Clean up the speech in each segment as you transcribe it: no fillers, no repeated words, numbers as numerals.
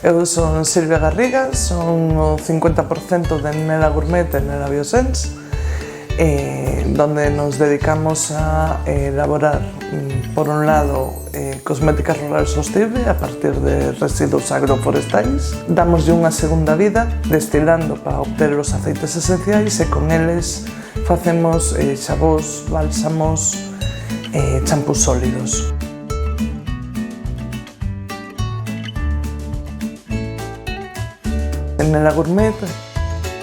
Eu son Silvia Garriga, son o 50% de Nela Gourmet e Nela Biosense, donde nos dedicamos a elaborar, por un lado, cosmética rural sostible a partir de residuos agroforestais. Damoslle unha segunda vida destilando para obter os aceites esenciais e con eles facemos xabós, bálsamos e champús sólidos. En Nela Gourmet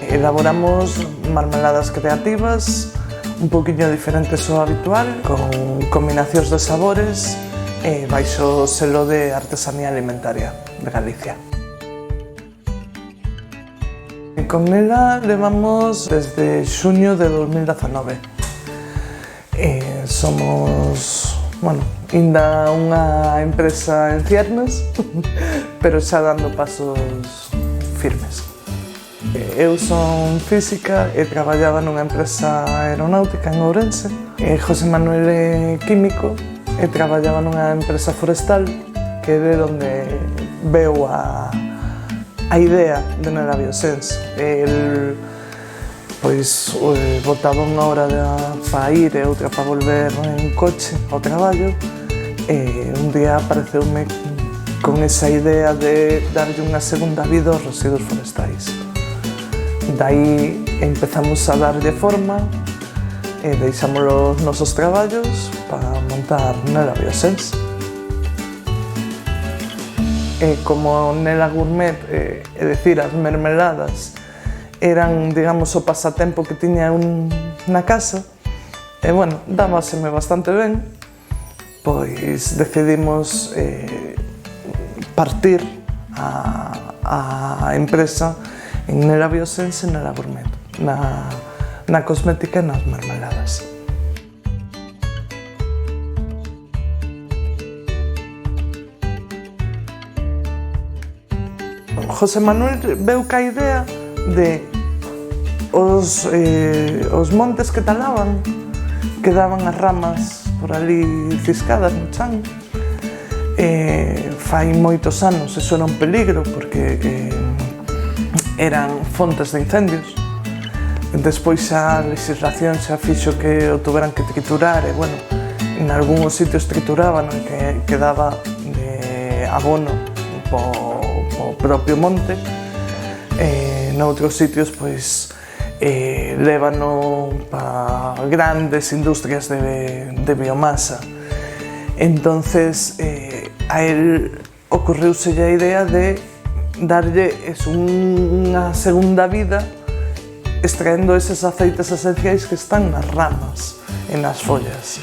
elaboramos marmeladas creativas un poquinho diferentes ao habitual, con combinacións de sabores e baixo o selo de artesanía alimentaria de Galicia. Con Nela levamos desde xuño de 2019. Somos, inda unha empresa en ciernes, pero xa dando pasos firmes. Eu son física e traballaba nunha empresa aeronáutica en Ourense. José Manuel é químico e traballaba nunha empresa forestal, que é de onde veu a idea de Nela Biosense. El botaba unha hora para ir e outra para volver en coche ao traballo, e un día apareceume con esa idea de darlle unha segunda vida aos residuos forestais. Daí empezamos a darlle forma e deixamos os nosos traballos para montar Nela Biosense. E como Nela Gourmet, é dicir, as mermeladas eran, digamos, o pasatempo que tiña na casa, e, dábaseme bastante ben, pois decidimos partir a empresa en Nela Biosense e Nela Gourmet, na cosmética e nas mermeladas. José Manuel veu ca idea de os montes que talaban, quedaban as ramas por ali ciscadas no chan. Fai moitos anos eso era un peligro porque eran fontes de incendios. Despois a legislación xa fixo que o tuveran que triturar e, en algúns sitios trituraban e que quedaba de abono po propio monte. Noutros sitios, lévano para grandes industrias de biomasa. Entonces, a él ocurriuse a idea de darlle unha segunda vida extraendo eses aceites esenciais que están nas ramas e nas follas.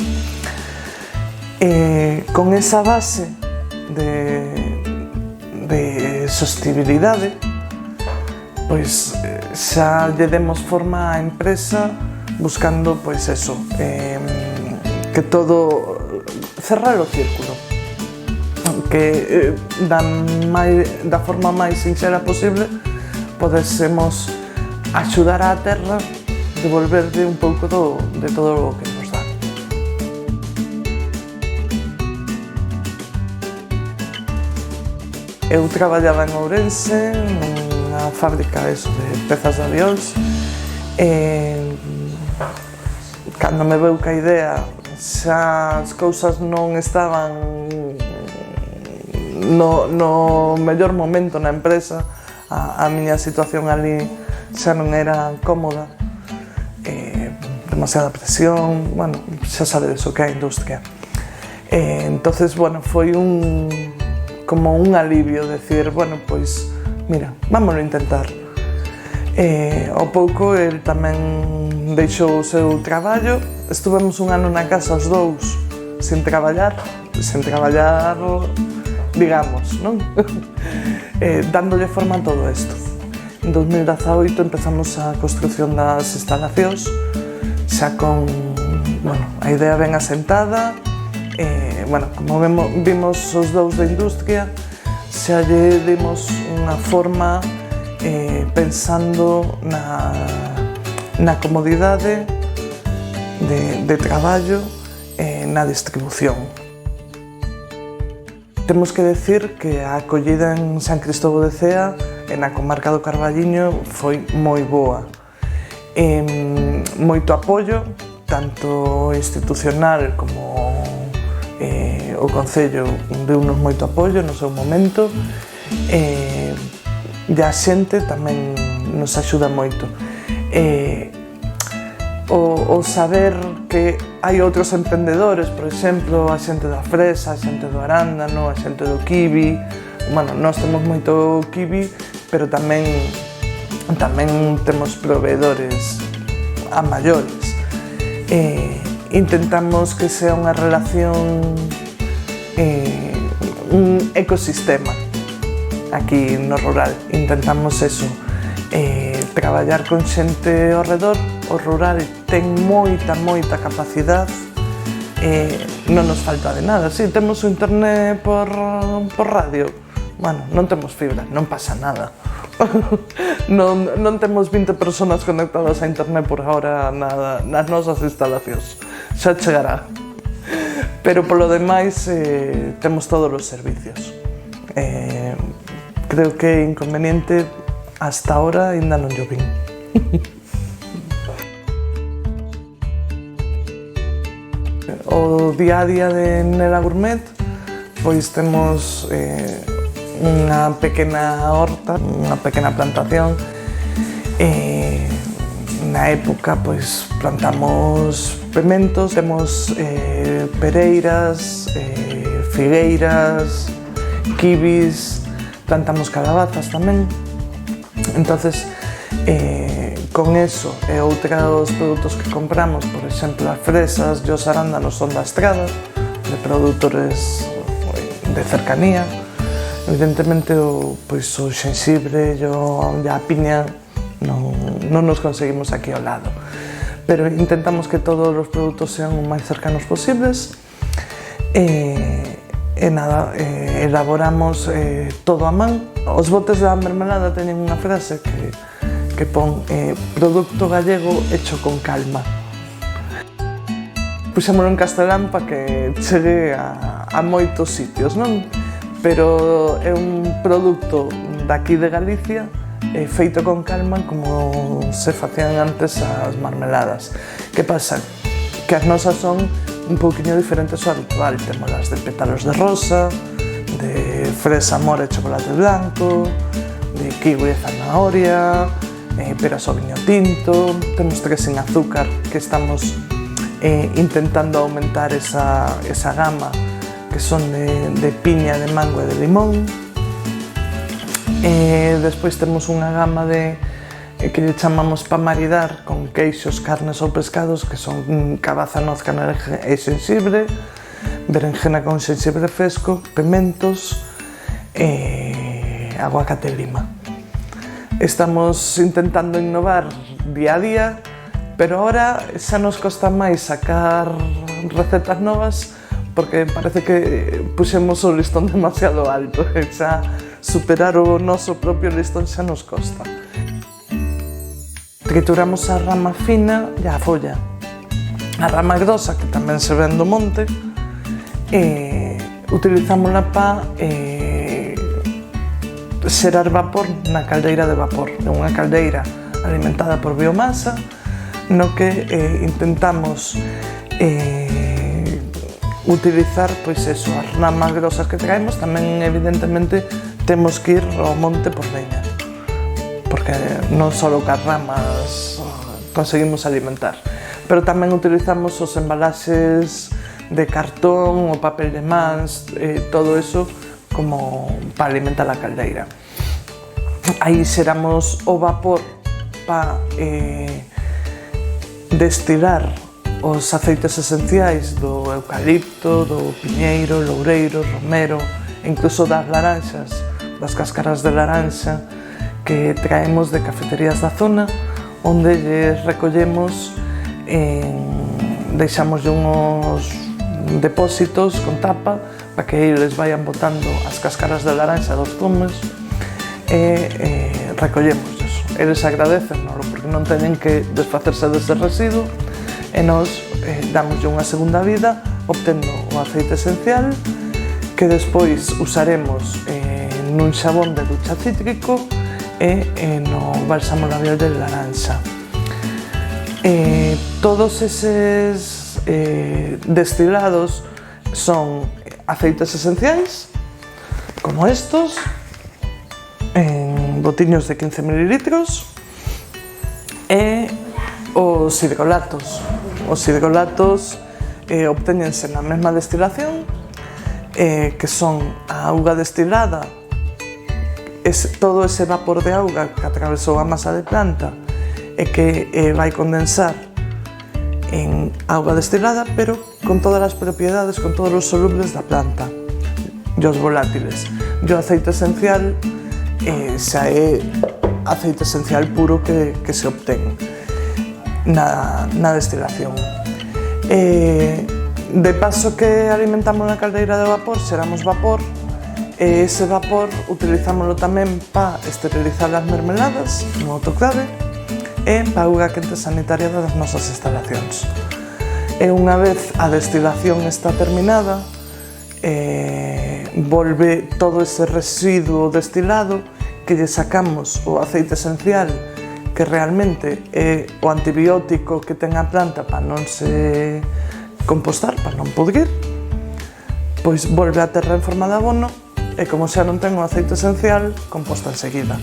Con esa base de sostibilidade, xa lle demos forma á empresa buscando, que todo cerrar o círculo, que da forma máis sinxela posible podésemos axudar á terra a devolverlle un pouco de todo o que nos dá. Eu traballaba en Ourense, nunha fábrica de pezas de avións, e cando me veu ca idea xa as cousas non estaban no mellor momento na empresa, a miña situación ali xa non era cómoda, demasiada presión, xa sabedes o que é a industria. Entonces, foi como un alivio decir, mira, vámoslo intentar. Ao pouco, el tamén deixou o seu traballo, estuvemos un ano na casa os dous sen traballar, digamos, non? Dándolle forma a todo isto. En 2018 empezamos a construción das instalacións, xa con, a idea ben asentada, como vimos os dous da industria, xa lle dimos unha forma pensando na comodidade de traballo e na distribución. Temos que decir que a acollida en San Cristóbal de Cea e na comarca do Carballiño foi moi boa. Moito apoio, tanto institucional como o Concello deu-nos moito apoio no seu momento, e a xente tamén nos axuda moito. O saber que hai outros emprendedores, por exemplo, a xente da fresa, a xente do arándano, a xente do kiwi. Bueno, nós temos moito kiwi, pero tamén temos proveedores a maiores. Intentamos que sea unha relación, un ecosistema aquí no rural. Intentamos eso, traballar con xente ao redor. O rural ten moita capacidade, non nos falta de nada. Si, temos o internet por radio, bueno, non temos fibra, non pasa nada. Non temos 20 personas conectadas a internet por ahora nas nosas instalacións, xa chegará. Pero polo demais temos todos os servicios. Creo que é inconveniente, hasta ahora ainda non llo vin. O día a día de Nela Gourmet, pois temos unha pequena horta, unha pequena plantación. Na época, pois, plantamos pementos, temos pereiras, figueiras, kiwis, plantamos calabazas tamén. Entonces, con eso e outros produtos que compramos, por exemplo, as fresas e os arándanos son da estrada, de produtores de cercanía. Evidentemente, o xenxibre e a piña non nos conseguimos aquí ao lado, pero intentamos que todos os produtos sean o máis cercanos posibles. Elaboramos todo a man. Os botes da mermelada teñen unha frase que pon producto gallego hecho con calma. Puxémolo en castelán para que chegue a moitos sitios, non? Pero é un produto daqui de Galicia, feito con calma, como se facían antes as marmeladas. Que pasa? Que as nosas son un pouquinho diferentes ao habitual. Temos as de pétalos de rosa, de fresa, mora e chocolate blanco, de kiwi e zanahoria, peras ao viño tinto. Temos 3 sin azúcar, que estamos intentando aumentar esa gama, que son de piña, de mango e de limón. Despois temos unha gama que lle chamamos pa maridar, con queixos, carnes ou pescados, que son cabaza, noz, canela e xenxibre, berenjena con xenxibre fresco, pementos e aguacate e lima. Estamos intentando innovar día a día, pero ahora xa nos costa máis sacar recetas novas, porque parece que puxemos o listón demasiado alto, e xa superar o noso propio listón xa nos costa. Trituramos a rama fina e a folla. A rama grosa, que tamén se ven do monte, utilizámola para xerar vapor na caldeira de vapor. É unha caldeira alimentada por biomasa, no que intentamos utilizar, pois eso, as ramas grosas que traemos. Tamén, evidentemente, temos que ir ao monte por leña, porque non só cas ramas conseguimos alimentar, pero tamén utilizamos os embalaxes de cartón, o papel de mans, todo eso como para alimentar a caldeira. Aí xeramos o vapor para destilar os aceites esenciais do eucalipto, do piñeiro, loureiro, romero, incluso das laranxas, das cáscaras de laranxa que traemos de cafeterías da zona, onde lles recollemos, deixamos uns depósitos con tapa para que eles vayan botando as cáscaras de laranxa dos zumes e recollemos eso. Eles agradecenos porque non teñen que desfacerse dese residuo e nos damos unha segunda vida obtendo o aceite esencial que despois usaremos nun xabón de ducha cítrico e no bálsamo labial de laranxa. Todos eses destilados son aceites esenciais, como estos, en botiños de 15 ml, e os hidrolatos. Os hidrolatos obtéñense na mesma destilación, que son a auga destilada, todo ese vapor de auga que atravesou a masa de planta e que vai condensar en auga destilada, pero con todas as propiedades, con todos os solubles da planta e os volátiles. E o aceite esencial xa é aceite esencial puro que se obtén na destilación. De paso que alimentamos na caldeira de vapor, xeramos vapor, e ese vapor utilizámoslo tamén para esterilizar as mermeladas no autoclave e para a auga quente sanitaria das nosas instalacións. E unha vez a destilación está terminada, volve todo ese residuo destilado que lle sacamos o aceite esencial, que realmente é o antibiótico que ten a planta para non se compostar, para non pudrir, pois volve á terra en forma de abono e como xa non ten o aceite esencial, composta enseguida.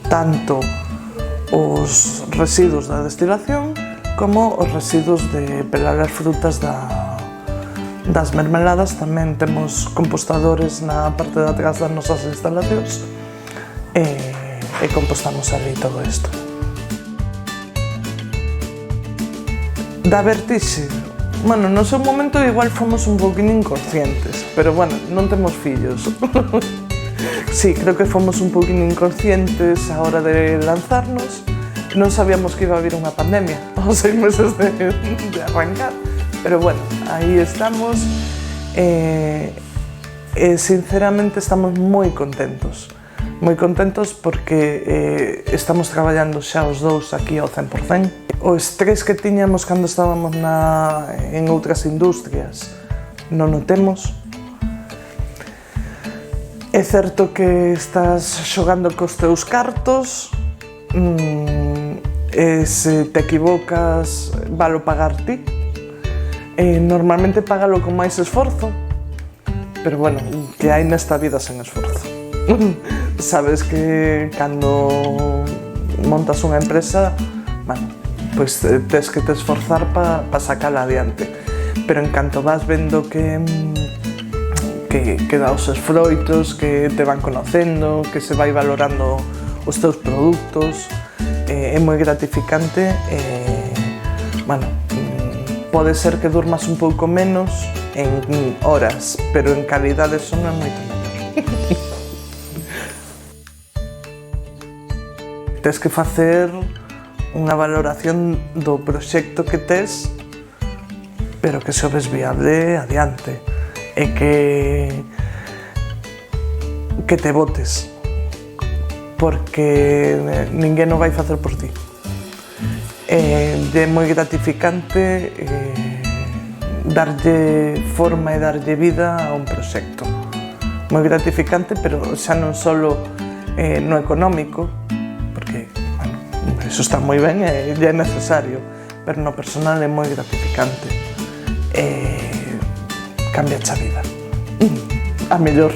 Tanto os residuos da destilación como os residuos de pelar as frutas das mermeladas. Tamén temos compostadores na parte de atrás das nosas instalacións e compostamos ali todo isto. Da vertixe, bueno, no seu momento igual fomos un poquinho inconscientes, pero bueno, non temos fillos. Sí, creo que fomos un poquinho inconscientes a hora de lanzarnos. Non sabíamos que iba a haber unha pandemia aos 6 meses de arrancar, pero bueno, aí estamos e sinceramente estamos moi contentos porque estamos traballando xa os dous aquí ao 100%. O estrés que tiñamos cando estábamos en outras industrias non o temos. É certo que estás xogando cos teus cartos e se te equivocas valo pagar ti. Normalmente págalo con máis esforzo, pero bueno, que hai nesta vida sen esforzo. Sabes que cando montas unha empresa, bueno, pois tes que te esforzar para sacala adiante, pero en canto vas vendo que dá os esfroitos, que te van conocendo, que se vai valorando os teus produtos, é moi gratificante. Bueno, pode ser que durmas un pouco menos en horas, pero en calidade son é moito mellor. Tes que facer unha valoración do proxecto que tes, pero que se ves viable adiante e que te botes, porque ninguén o vai facer por ti. É moi gratificante darlle forma e darlle vida a un proxecto. Moi gratificante, pero xa non só no económico, porque, bueno, eso está moi ben e é necesario, pero no personal é moi gratificante. Cambia a vida. A mellor.